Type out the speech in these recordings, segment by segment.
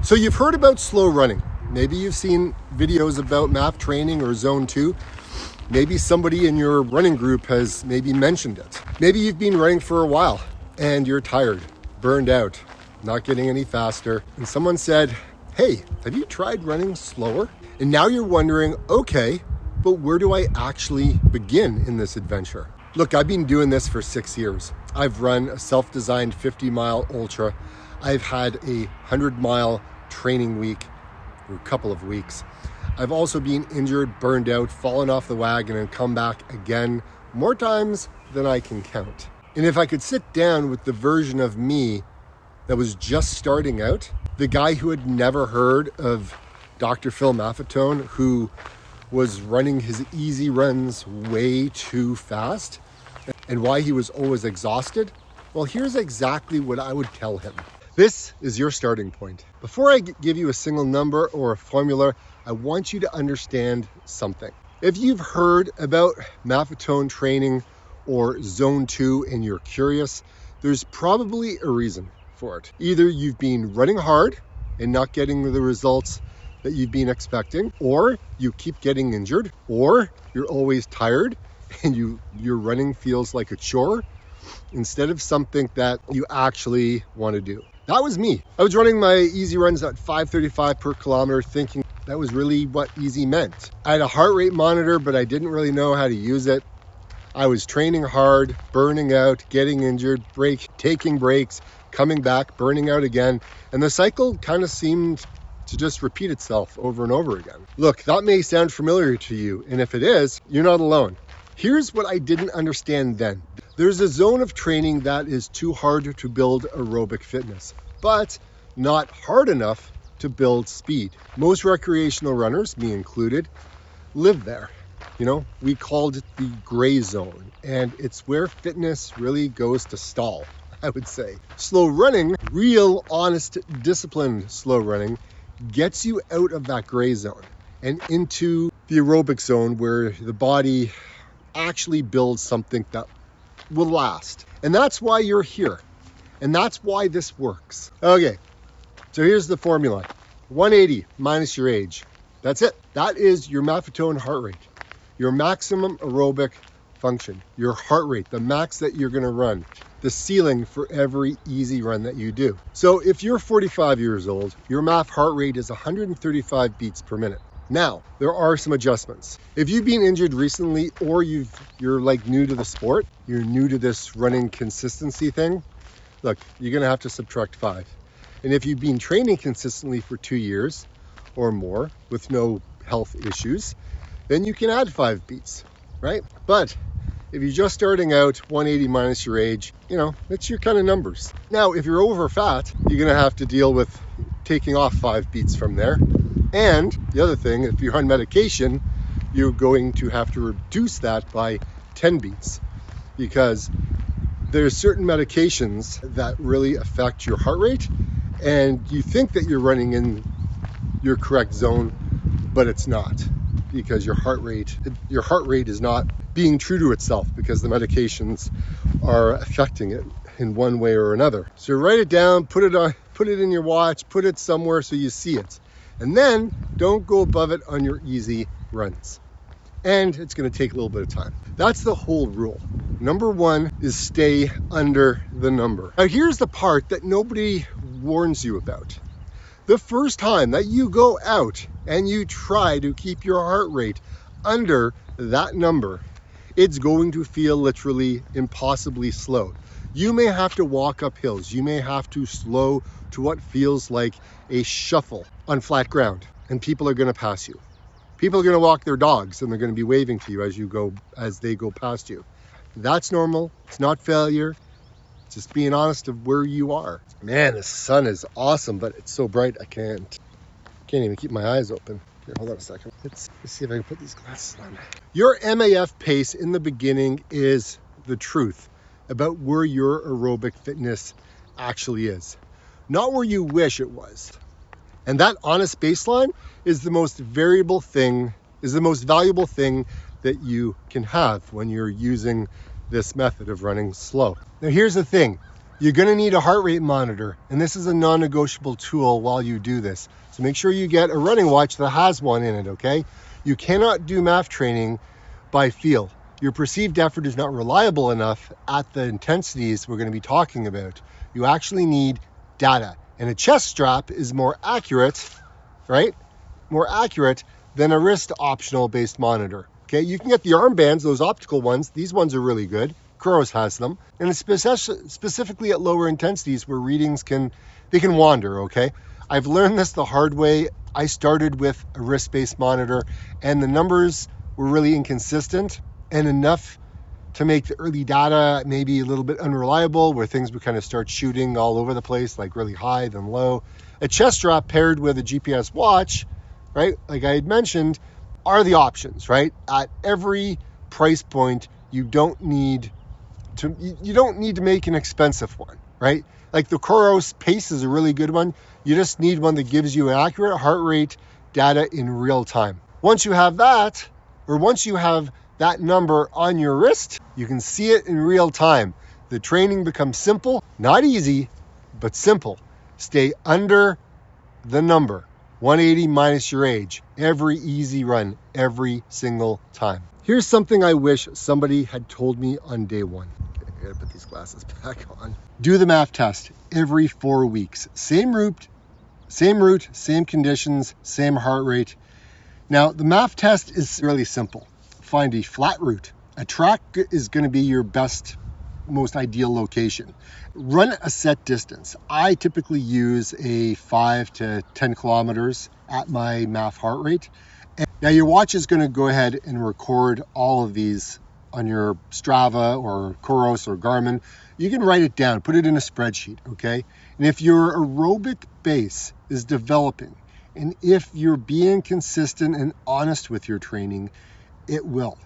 So you've heard about slow running. Maybe you've seen videos about MAF training or zone 2. Maybe somebody in your running group has maybe mentioned it. Maybe you've been running for a while and you're tired, burned out, not getting any faster. And someone said, hey, have you tried running slower? And now you're wondering, okay, but where do I actually begin in this adventure? Look, I've been doing this for 6 years. I've run a self-designed 50-mile ultra. I've had a 100-mile training week, or a couple of weeks. I've also been injured, burned out, fallen off the wagon, and come back again more times than I can count. And if I could sit down with the version of me that was just starting out, the guy who had never heard of Dr. Phil Maffetone, who was running his easy runs way too fast, and why he was always exhausted, well, here's exactly what I would tell him. This is your starting point. Before I give you a single number or a formula, I want you to understand something. If you've heard about Maffetone training or zone 2 and you're curious, there's probably a reason for it. Either you've been running hard and not getting the results that you've been expecting, or you keep getting injured, or you're always tired and your running feels like a chore instead of something that you actually want to do. That was me. I was running my easy runs at 5:35 per kilometer, thinking that was really what easy meant. I had a heart rate monitor, but I didn't really know how to use it. I was training hard, burning out, getting injured, taking breaks, coming back, burning out again. And the cycle kind of seemed to just repeat itself over and over again. Look, that may sound familiar to you. And if it is, you're not alone. Here's what I didn't understand then. There's a zone of training that is too hard to build aerobic fitness, but not hard enough to build speed. Most recreational runners, me included, live there. We called it the gray zone, and it's where fitness really goes to stall, I would say. Slow running, real, honest, disciplined slow running, gets you out of that gray zone and into the aerobic zone where the body actually builds something that will last. And that's why you're here. And that's why this works. Okay, so here's the formula. 180 minus your age. That's it. That is your Maffetone heart rate. Your maximum aerobic function. Your heart rate, the max that you're going to run. The ceiling for every easy run that you do. So if you're 45 years old, your MAF heart rate is 135 beats per minute. Now, there are some adjustments. If you've been injured recently, or you're like new to the sport, you're new to this running consistency thing, look, you're gonna have to subtract 5. And if you've been training consistently for 2 years or more with no health issues, then you can add 5 beats, right? But if you're just starting out, 180 minus your age, it's your kind of numbers. Now, if you're over fat, you're gonna have to deal with taking off 5 beats from there. And the other thing, if you're on medication, you're going to have to reduce that by 10 beats, because there's certain medications that really affect your heart rate, and you think that you're running in your correct zone, but it's not, because your heart rate is not being true to itself, because the medications are affecting it in one way or another. So write it down, put it in your watch, put it somewhere so you see it. And then don't go above it on your easy runs. And it's going to take a little bit of time. That's the whole rule. Number 1 is stay under the number. Now here's the part that nobody warns you about. The first time that you go out and you try to keep your heart rate under that number, it's going to feel literally impossibly slow. You may have to walk up hills. You may have to slow to what feels like a shuffle on flat ground, and people are going to pass you. People are going to walk their dogs, and they're going to be waving to you as they go past you. That's normal. It's not failure. It's just being honest of where you are. Man, the sun is awesome, but it's so bright I can't even keep my eyes open. Here, hold on a second. Let's see if I can put these glasses on. Your MAF pace in the beginning is the truth about where your aerobic fitness actually is, not where you wish it was. And that honest baseline is the most valuable thing that you can have when you're using this method of running slow. Now here's the thing, You're going to need a heart rate monitor, and this is a non-negotiable tool while you do this. So make sure you get a running watch that has one in it, okay? You cannot do MAF training by feel. Your perceived effort is not reliable enough at the intensities we're going to be talking about. You actually need data, and a chest strap is more accurate, right? More accurate than a wrist optional based monitor. Okay, you can get the armbands, those optical ones. These ones are really good. Kuros has them, and it's specifically at lower intensities where readings can wander. Okay, I've learned this the hard way. I started with a wrist-based monitor, and the numbers were really inconsistent and enough to make the early data maybe a little bit unreliable, where things would kind of start shooting all over the place, like really high then low. A chest strap paired with a GPS watch, right, like I had mentioned, are the options, right? At every price point, you don't need to make an expensive one, right? Like the Kuros Pace is a really good one. You just need one that gives you accurate heart rate data in real time. Once you have that, or once you have that number on your wrist, you can see it in real time. The training becomes simple, not easy, but simple. Stay under the number, 180 minus your age, every easy run, every single time. Here's something I wish somebody had told me on day one. Okay, I gotta put these glasses back on. Do the MAF test every 4 weeks. Same route, same conditions, same heart rate. Now, the MAF test is really simple. Find a flat route. A track is going to be your best, most ideal location. Run a set distance. I typically use a 5 to 10 kilometers at my MAF heart rate. And now your watch is going to go ahead and record all of these on your Strava or Kuros or Garmin. You can write it down, put it in a spreadsheet, okay? And if your aerobic base is developing, and if you're being consistent and honest with your training, it will.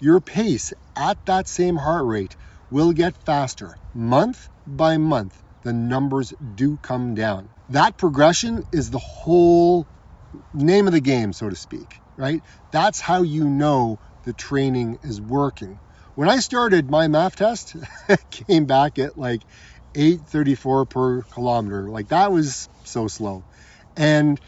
Your pace at that same heart rate will get faster. Month by month, the numbers do come down. That progression is the whole name of the game, so to speak, right? That's how you know the training is working. When I started my MAF test, it came back at like 8:34 per kilometer. Like that was so slow. And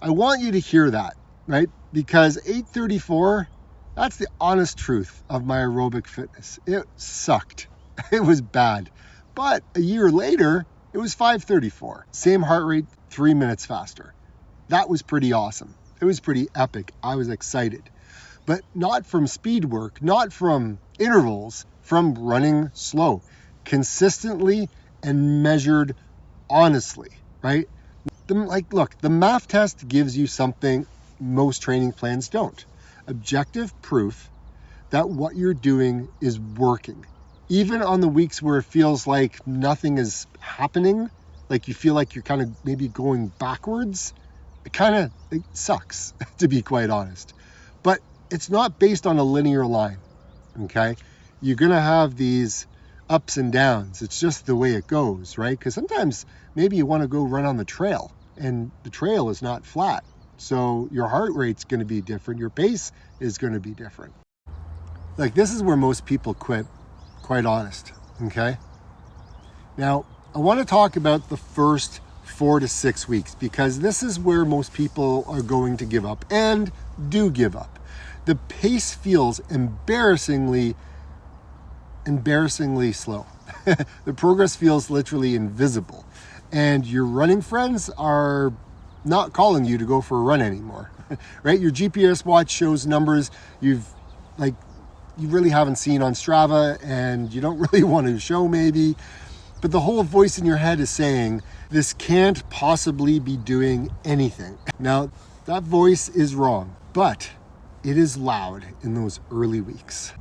I want you to hear that, right? Because 8:34, that's the honest truth of my aerobic fitness. It sucked. It was bad. But a year later, it was 5:34. Same heart rate, 3 minutes faster. That was pretty awesome. It was pretty epic. I was excited. But not from speed work, not from intervals, from running slow, consistently and measured honestly, right? Look, the MAF test gives you something most training plans don't. Objective proof that what you're doing is working. Even on the weeks where it feels like nothing is happening, like you feel like you're kind of maybe going backwards, it sucks, to be quite honest. But it's not based on a linear line, okay? You're gonna have these ups and downs. It's just the way it goes, right? Because sometimes maybe you wanna go run on the trail, and the trail is not flat. So your heart rate's gonna be different, your pace is gonna be different. Like this is where most people quit, quite honest, okay? Now, I wanna talk about the first 4 to 6 weeks, because this is where most people are going to give up and do give up. The pace feels embarrassingly slow. The progress feels literally invisible. And your running friends are not calling you to go for a run anymore, right? Your GPS watch shows numbers you really haven't seen on Strava, and you don't really want to show maybe. But the whole voice in your head is saying, this can't possibly be doing anything. Now, that voice is wrong, but it is loud in those early weeks.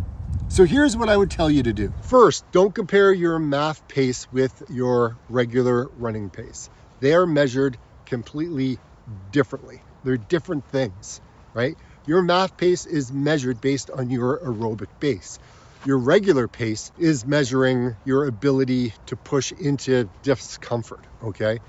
So here's what I would tell you to do. First, don't compare your MAF pace with your regular running pace. They are measured completely differently. They're different things, right? Your MAF pace is measured based on your aerobic base. Your regular pace is measuring your ability to push into discomfort, okay?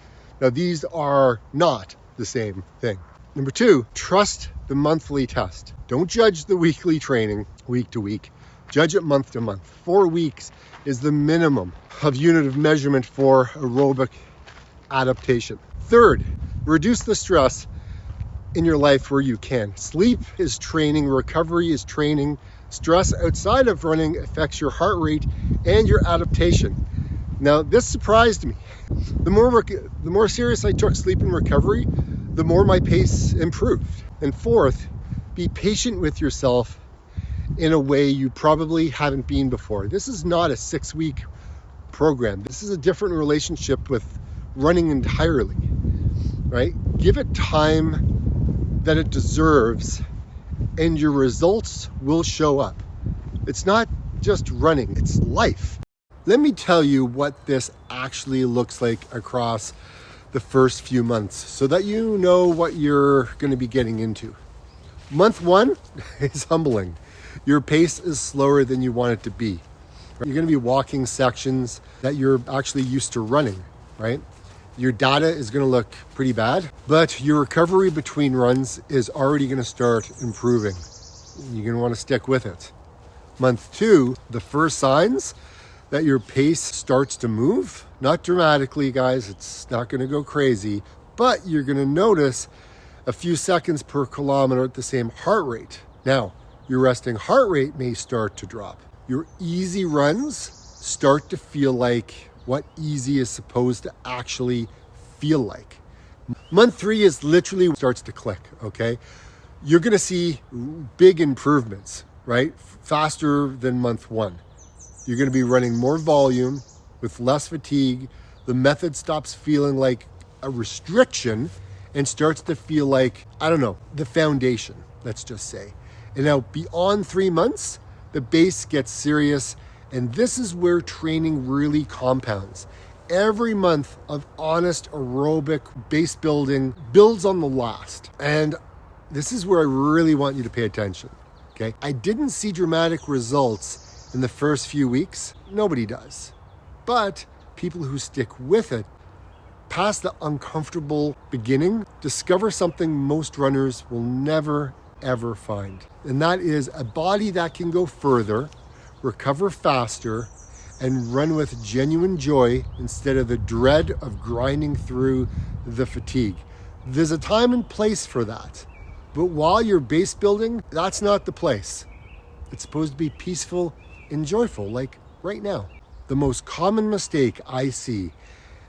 Now, these are not the same thing. Number 2, trust the monthly test. Don't judge the weekly training week to week. Judge it month to month. 4 weeks is the minimum of unit of measurement for aerobic adaptation. Third, reduce the stress in your life where you can. Sleep is training, recovery is training. Stress outside of running affects your heart rate and your adaptation. Now, this surprised me. The more serious I took sleep and recovery, the more my pace improved. And fourth, be patient with yourself in a way you probably haven't been before. This is not a 6-week program. This is a different relationship with running entirely, right? Give it time that it deserves and your results will show up. It's not just running, it's life. Let me tell you what this actually looks like across the first few months so that you know what you're going to be getting into. Month 1 is humbling. Your pace is slower than you want it to be. You're going to be walking sections that you're actually used to running, right? Your data is going to look pretty bad, but your recovery between runs is already going to start improving. You're going to want to stick with it. Month 2, the first signs that your pace starts to move, not dramatically, guys, it's not going to go crazy, but you're going to notice a few seconds per kilometer at the same heart rate. Now, your resting heart rate may start to drop. Your easy runs start to feel like what easy is supposed to actually feel like. Month 3 is literally starts to click, okay? You're going to see big improvements, right? Faster than month 1. You're going to be running more volume with less fatigue. The method stops feeling like a restriction and starts to feel like, I don't know, the foundation, let's just say. And now beyond 3 months, the base gets serious. And this is where training really compounds. Every month of honest aerobic base building builds on the last. And this is where I really want you to pay attention, okay? I didn't see dramatic results in the first few weeks. Nobody does. But people who stick with it, past the uncomfortable beginning, discover something most runners will never, ever find. And that is a body that can go further, recover faster, and run with genuine joy instead of the dread of grinding through the fatigue. There's a time and place for that. But while you're base building, that's not the place. It's supposed to be peaceful and joyful, like right now. The most common mistake I see,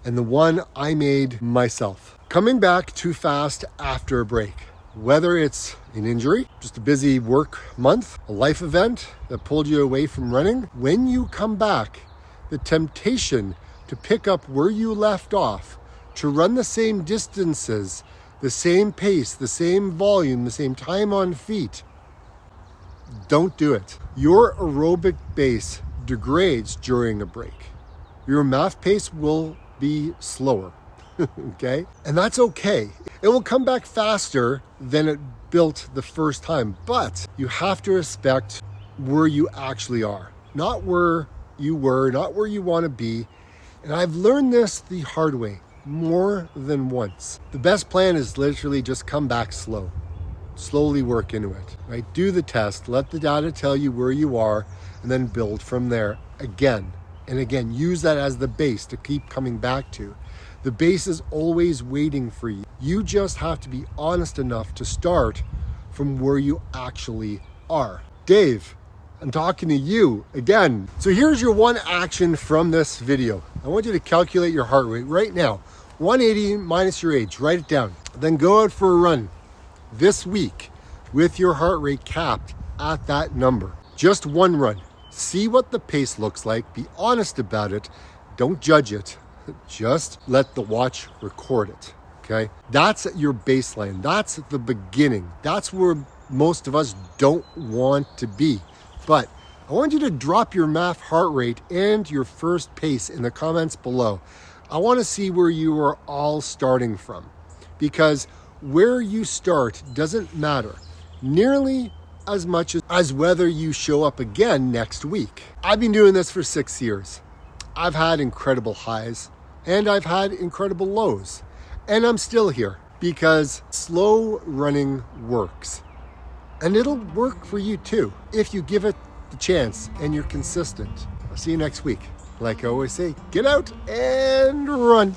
and the one I made myself, coming back too fast after a break. Whether it's an injury, just a busy work month, a life event that pulled you away from running, when you come back, the temptation to pick up where you left off, to run the same distances, the same pace, the same volume, the same time on feet, don't do it. Your aerobic base degrades during a break. Your MAF pace will be slower, okay? And that's okay. It will come back faster than it built the first time, but you have to respect where you actually are, not where you were, not where you want to be. And I've learned this the hard way more than once. The best plan is literally just come back slow. Slowly work into it, right? Do the test, let the data tell you where you are, and then build from there again and again. Use that as the base to keep coming back to. The base is always waiting for you. You just have to be honest enough to start from where you actually are. Dave, I'm talking to you again. So here's your one action from this video. I want you to calculate your heart rate right now. 180 minus your age, write it down. Then go out for a run this week with your heart rate capped at that number. Just one run. See what the pace looks like. Be honest about it. Don't judge it. Just let the watch record it, okay? That's your baseline. That's the beginning. That's where most of us don't want to be. But I want you to drop your MAF heart rate and your first pace in the comments below. I want to see where you are all starting from, because where you start doesn't matter nearly as much as whether you show up again next week. I've been doing this for 6 years. I've had incredible highs and I've had incredible lows, and I'm still here because slow running works, and it'll work for you too if you give it the chance and you're consistent. I'll see you next week. Like I always say, get out and run.